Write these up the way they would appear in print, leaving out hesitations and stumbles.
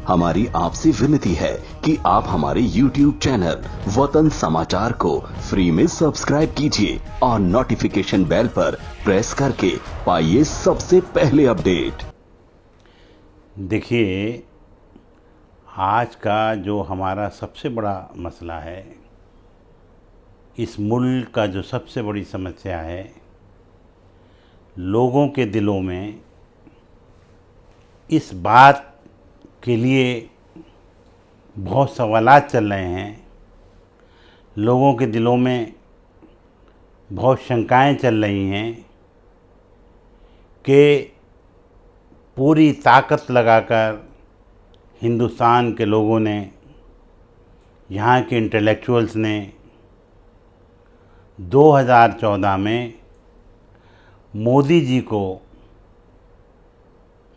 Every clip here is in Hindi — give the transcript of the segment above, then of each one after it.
हमारी आपसे विनती है कि आप हमारे YouTube चैनल वतन समाचार को फ्री में सब्सक्राइब कीजिए और नोटिफिकेशन बेल पर प्रेस करके पाइए सबसे पहले अपडेट। देखिए, आज का जो हमारा सबसे बड़ा मसला है, इस मुल्क का जो सबसे बड़ी समस्या है, लोगों के दिलों में इस बात के लिए बहुत सवालात चल रहे हैं, लोगों के दिलों में बहुत शंकाएं चल रही हैं कि पूरी ताकत लगाकर हिंदुस्तान के लोगों ने, यहाँ के इंटेलेक्चुअल्स ने 2014 में मोदी जी को,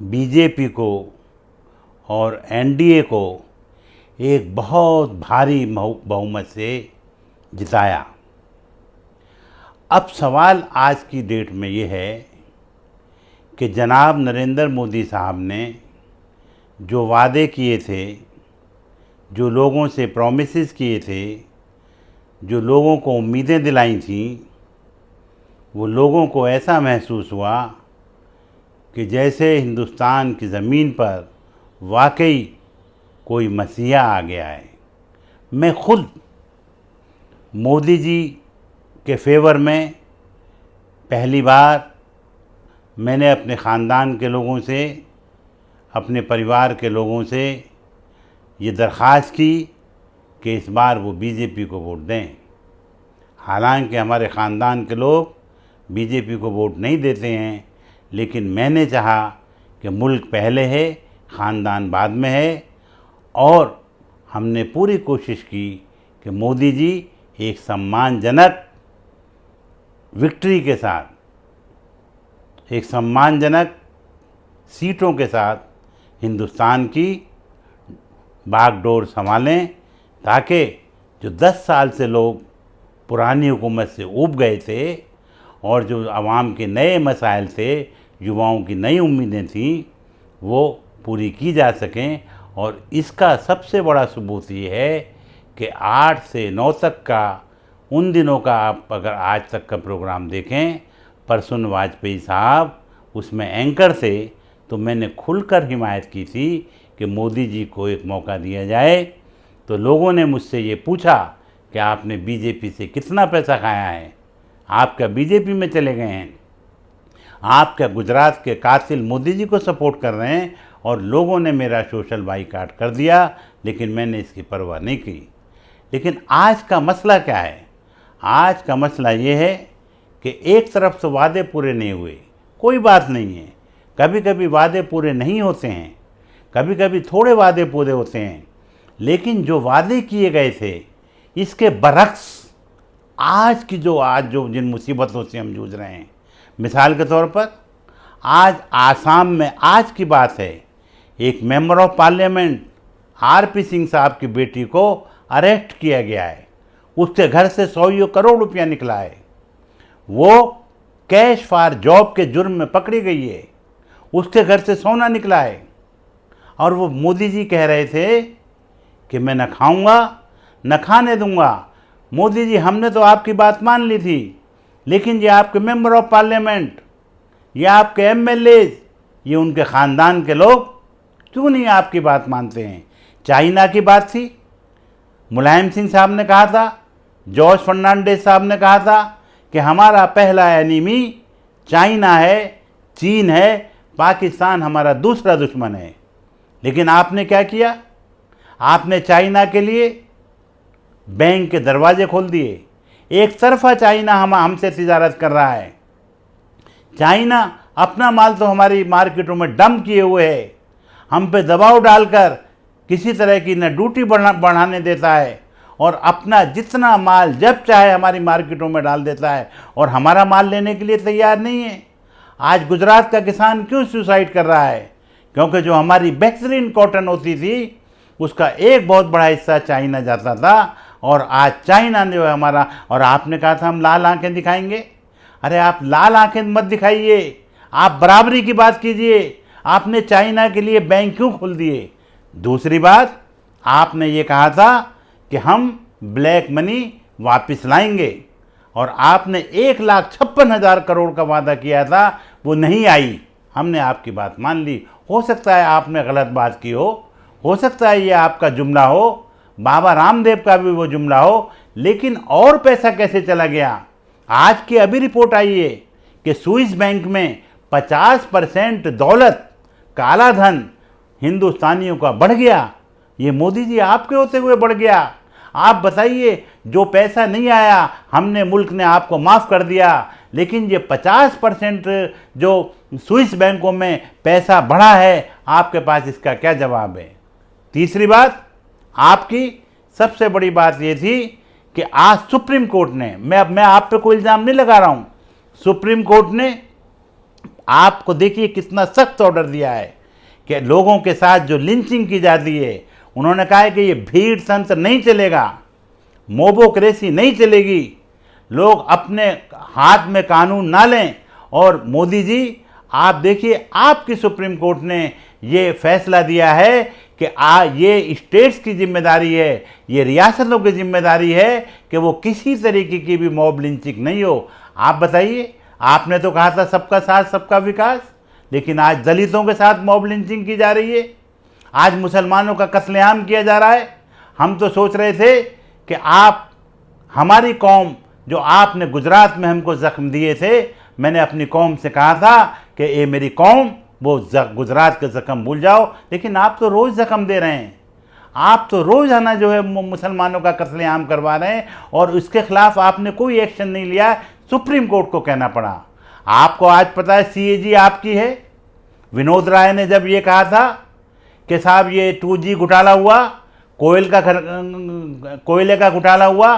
बीजेपी को और एनडीए को एक बहुत भारी बहुमत से जिताया। अब सवाल आज की डेट में ये है कि जनाब नरेंद्र मोदी साहब ने जो वादे किए थे, जो लोगों से प्रॉमिसेस किए थे, जो लोगों को उम्मीदें दिलाई थीं, वो लोगों को ऐसा महसूस हुआ कि जैसे हिंदुस्तान की ज़मीन पर वाकई कोई मसीहा आ गया है। मैं खुद मोदी जी के फेवर में पहली बार मैंने अपने ख़ानदान के लोगों से, अपने परिवार के लोगों से ये दरख्वास्त की कि इस बार वो बीजेपी को वोट दें। हालांकि हमारे ख़ानदान के लोग बीजेपी को वोट नहीं देते हैं, लेकिन मैंने चाहा कि मुल्क पहले है, ख़ानदान बाद में है, और हमने पूरी कोशिश की कि मोदी जी एक सम्मानजनक विक्ट्री के साथ, एक सम्मानजनक सीटों के साथ हिंदुस्तान की बागडोर संभालें, ताकि जो 10 साल से लोग पुरानी हुकूमत से ऊब गए थे और जो आवाम के नए मसाइल थे, युवाओं की नई उम्मीदें थीं, वो पूरी की जा सकें। और इसका सबसे बड़ा सबूत ये है कि 8 से 9 तक का, उन दिनों का आप अगर आज तक का प्रोग्राम देखें, प्रसून वाजपेयी साहब उसमें एंकर थे, तो मैंने खुलकर हिमायत की थी कि मोदी जी को एक मौका दिया जाए। तो लोगों ने मुझसे ये पूछा कि आपने बीजेपी से कितना पैसा खाया है, आप क्या बीजेपी में चले गए हैं, आप क्या गुजरात के कातिल मोदी जी को सपोर्ट कर रहे हैं। और लोगों ने मेरा सोशल बाइकाट कर दिया, लेकिन मैंने इसकी परवाह नहीं की। लेकिन आज का मसला क्या है? आज का मसला ये है कि एक तरफ से वादे पूरे नहीं हुए, कोई बात नहीं है, कभी कभी वादे पूरे नहीं होते हैं, कभी कभी थोड़े वादे पूरे होते हैं, लेकिन जो वादे किए गए थे, इसके बरक्स आज जो जिन मुसीबतों से हम जूझ रहे हैं, मिसाल के तौर पर आज आसाम में, आज की बात है, एक member of parliament RP Singh साहब की बेटी को अरेस्ट किया गया है। उसके घर से 100 करोड़ रुपया निकला है। वो कैश फॉर जॉब के जुर्म में पकड़ी गई है। उसके घर से सोना निकला है। और वो मोदी जी कह रहे थे कि मैं न खाऊंगा न खाने दूंगा। मोदी जी, हमने तो आपकी बात मान ली थी, लेकिन ये आपके मेंबर ऑफ पार्लियामेंट, ये आपके एमएलए, ये उनके ख़ानदान के लोग क्यों नहीं आपकी बात मानते हैं? चाइना की बात थी, मुलायम सिंह साहब ने कहा था, जॉर्ज फर्नांडिस साहब ने कहा था कि हमारा पहला एनिमी चाइना है, चीन है, पाकिस्तान हमारा दूसरा दुश्मन है। लेकिन आपने क्या किया? आपने चाइना के लिए बैंक के दरवाजे खोल दिए। एक तरफा चाइना हमसे तिजारत कर रहा है। चाइना अपना माल तो हमारी मार्केटों में डंप किए हुए है, हम पे दबाव डालकर किसी तरह की न ड्यूटी बढ़ाने देता है, और अपना जितना माल जब चाहे हमारी मार्केटों में डाल देता है, और हमारा माल लेने के लिए तैयार नहीं है। आज गुजरात का किसान क्यों सुसाइड कर रहा है? क्योंकि जो हमारी बेहतरीन कॉटन होती थी, उसका एक बहुत बड़ा हिस्सा चाइना जाता था, और आज चाइना ने हमारा, और आपने कहा था हम लाल आंखें दिखाएंगे। अरे आप लाल आंखें मत दिखाइए, आप बराबरी की बात कीजिए। आपने चाइना के लिए बैंक क्यों खोल दिए? दूसरी बात, आपने ये कहा था कि हम ब्लैक मनी वापस लाएंगे और आपने 1,56,000 करोड़ का वादा किया था, वो नहीं आई। हमने आपकी बात मान ली। हो सकता है आपने गलत बात की हो सकता है ये आपका जुमला हो, बाबा रामदेव का भी वो जुमला हो, लेकिन और पैसा कैसे चला गया? आज की अभी रिपोर्ट आई है कि स्विस बैंक में 50% दौलत, काला धन हिंदुस्तानियों का बढ़ गया। ये मोदी जी आपके होते हुए बढ़ गया। आप बताइए, जो पैसा नहीं आया हमने, मुल्क ने आपको माफ़ कर दिया, लेकिन ये 50% जो स्विस बैंकों में पैसा बढ़ा है, आपके पास इसका क्या जवाब है? तीसरी बात, आपकी सबसे बड़ी बात ये थी कि आज सुप्रीम कोर्ट ने, मैं आप पे कोई इल्ज़ाम नहीं लगा रहा हूँ, सुप्रीम कोर्ट ने आपको देखिए कितना सख्त ऑर्डर दिया है कि लोगों के साथ जो लिंचिंग की जाती है, उन्होंने कहा है कि ये भीड़ तंत्र नहीं चलेगा, मोबोक्रेसी नहीं चलेगी, लोग अपने हाथ में कानून ना लें। और मोदी जी, आप देखिए, आपकी सुप्रीम कोर्ट ने ये फैसला दिया है कि ये स्टेट्स की जिम्मेदारी है, ये रियासतों की जिम्मेदारी है कि वो किसी तरीके की भी मॉब लिंचिंग नहीं हो। आप बताइए, आपने तो कहा था सबका साथ सबका विकास, लेकिन आज दलितों के साथ मॉब लिंचिंग की जा रही है, आज मुसलमानों का कत्लेआम किया जा रहा है। हम तो सोच रहे थे कि आप, हमारी कौम, जो आपने गुजरात में हमको ज़ख्म दिए थे, मैंने अपनी कौम से कहा था कि ये मेरी कौम, वो गुजरात के ज़ख्म भूल जाओ, लेकिन आप तो रोज़ ज़ख्म दे रहे हैं। आप तो रोज़ाना जो है मुसलमानों का कत्लेआम करवा रहे हैं और उसके खिलाफ आपने कोई एक्शन नहीं लिया। सुप्रीम कोर्ट को कहना पड़ा। आपको आज पता है CAG आपकी है। विनोद राय ने जब ये कहा था कि साहब ये 2G घोटाला हुआ, कोयले का घोटाला हुआ,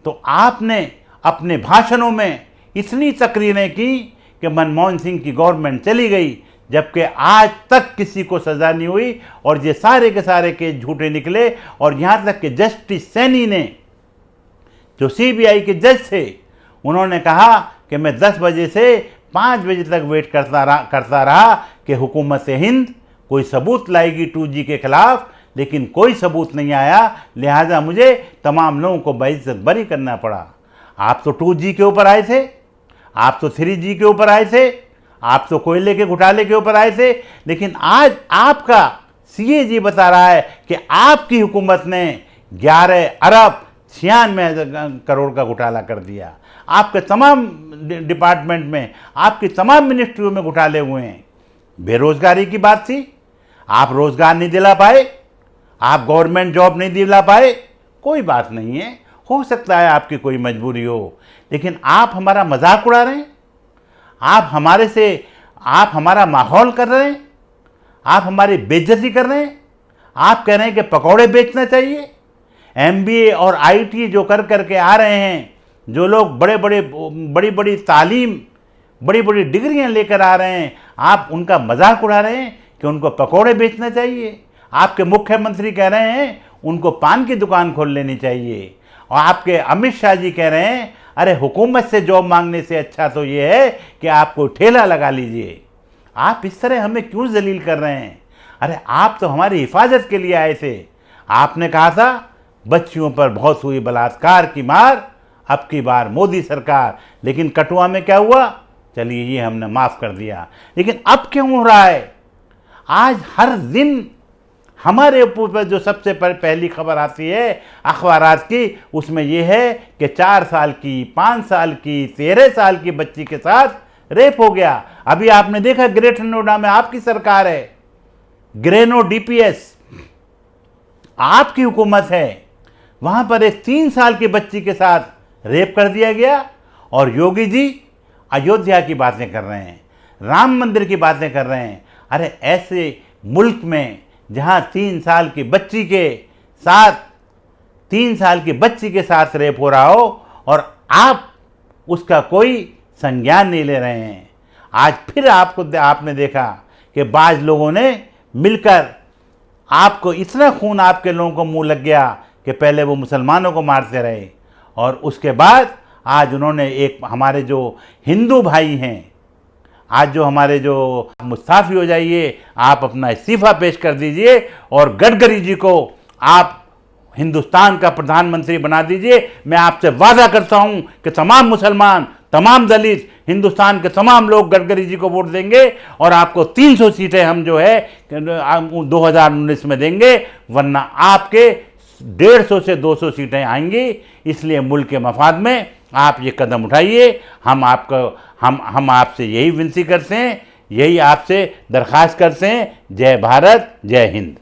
तो आपने अपने भाषणों में इतनी तकरीरें की कि मनमोहन सिंह की गवर्नमेंट चली गई, जबकि आज तक किसी को सज़ा नहीं हुई और ये सारे के सारे केस झूठे निकले। और यहाँ तक कि जस्टिस सैनी ने, जो CBI के जज थे, उन्होंने कहा कि मैं 10 बजे से 5 बजे तक वेट करता रहा कि हुकूमत हिंद कोई सबूत लाएगी 2G के खिलाफ, लेकिन कोई सबूत नहीं आया, लिहाजा मुझे तमाम लोगों को बेइज्जत बरी करना पड़ा। आप तो 2G के ऊपर आए थे, आप तो 3G के ऊपर आए थे, आप तो कोयले के घोटाले के ऊपर आए थे, लेकिन आज आपका CAG बता रहा है कि आपकी हुकूमत ने 11 अरब 96 करोड़ का घोटाला कर दिया। आपके तमाम डिपार्टमेंट में, आपकी तमाम मिनिस्ट्रियों में घोटाले हुए हैं। बेरोजगारी की बात थी, आप रोजगार नहीं दिला पाए, आप गवर्नमेंट जॉब नहीं दिला पाए, कोई बात नहीं है, हो सकता है आपकी कोई मजबूरी हो, लेकिन आप हमारा मजाक उड़ा रहे हैं, आप हमारा माहौल कर रहे हैं, आप हमारी बेइज्जती कर रहे हैं। आप कह रहे हैं कि पकौड़े बेचना चाहिए। MBA और IT जो करके आ रहे हैं, जो लोग बड़ी बड़ी तालीम, बड़ी बड़ी डिग्रियां लेकर आ रहे हैं, आप उनका मजाक उड़ा रहे हैं कि उनको पकौड़े बेचना चाहिए। आपके मुख्यमंत्री कह रहे हैं उनको पान की दुकान खोल लेनी चाहिए, और आपके अमित शाह जी कह रहे हैं अरे हुकूमत से जॉब मांगने से अच्छा तो ये है कि आपको ठेला लगा लीजिए। आप इस तरह हमें क्यों जलील कर रहे हैं? अरे आप तो हमारी हिफाजत के लिए आए थे। आपने कहा था बच्चियों पर बहुत हुई बलात्कार की मार, अब की बार मोदी सरकार, लेकिन कठुआ में क्या हुआ? चलिए ये हमने माफ़ कर दिया, लेकिन अब क्यों हो रहा है? आज हर दिन हमारे ऊपर जो सबसे पहली खबर आती है अखबारात की, उसमें यह है कि 4 साल की, 5 साल की, 13 साल की बच्ची के साथ रेप हो गया। अभी आपने देखा ग्रेटर नोएडा में आपकी सरकार है, ग्रेनो DPS आपकी हुकूमत है, वहां पर एक 3 साल की बच्ची के साथ रेप कर दिया गया। और योगी जी अयोध्या की बातें कर रहे हैं, राम मंदिर की बातें कर रहे हैं। अरे ऐसे मुल्क में जहां 3 साल की बच्ची के साथ रेप हो रहा हो और आप उसका कोई संज्ञान नहीं ले रहे हैं। आज फिर आपने देखा कि बाज लोगों ने मिलकर आपको, इतना खून आपके लोगों को मुंह लग गया कि पहले वो मुसलमानों को मारते रहे और उसके बाद आज उन्होंने एक हमारे जो हिंदू भाई हैं, आज जो हमारे जो मुस्ताफ़ी हो जाइए, आप अपना इस्तीफ़ा पेश कर दीजिए और गडकरी जी को आप हिंदुस्तान का प्रधानमंत्री बना दीजिए। मैं आपसे वादा करता हूं कि तमाम मुसलमान, तमाम दलित, हिंदुस्तान के तमाम लोग गडकरी जी को वोट देंगे और आपको 300 सीटें हम जो है 2019 में देंगे, वरना आपके 150 से 200 सीटें आएंगी। इसलिए मुल्क के मफाद में आप ये कदम उठाइए। हम आपसे यही विनती करते हैं, यही आपसे दरख्वास्त करते हैं। जय भारत, जय हिंद।